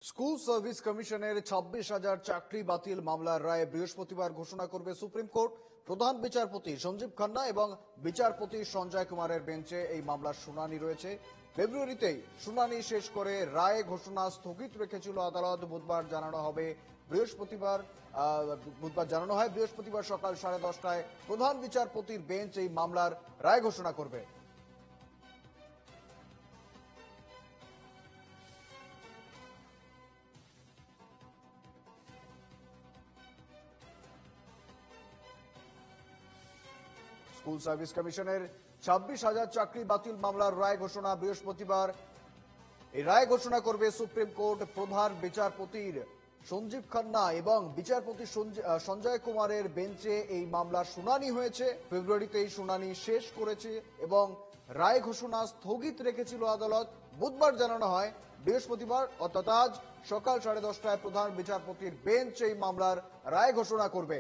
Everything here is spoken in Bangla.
স্কুল সার্ভিস কমিশনের 26,000 চাকরি বাতিল মামলার রায় বৃহস্পতিবার ঘোষণা করবে সুপ্রিম কোর্ট। প্রধান বিচারপতি সঞ্জীব খান্না এবং বিচারপতি সঞ্জয় কুমারের বেঞ্চে এই মামলার শুনানি রয়েছে। ফেব্রুয়ারিতেই শুনানি শেষ করে রায় ঘোষণা স্থগিত রেখেছিল আদালত। বুধবার জানানো হয় বৃহস্পতিবার সকাল 10:30টায় প্রধান বিচারপতির বেঞ্চ এই মামলার রায় ঘোষণা করবে। স্কুল সার্ভিস কমিশনের 26,000 চাকরি বাতিল মামলার রায় ঘোষণা বৃহস্পতিবার। এই রায় ঘোষণা করবে সুপ্রিম কোর্ট। প্রধান বিচারপতির সঞ্জীব খান্না এবং বিচারপতি সঞ্জয় কুমারের বেঞ্চে এই মামলার শুনানি হয়েছে। ফেব্রুয়ারিতে এই শুনানি শেষ করেছে এবং রায় ঘোষণা স্থগিত রেখেছিল আদালত। বুধবার জানানো হয় বৃহস্পতিবার অর্থাৎ আজ সকাল 10:30টায় প্রধান বিচারপতির বেঞ্চ এই মামলার রায় ঘোষণা করবে।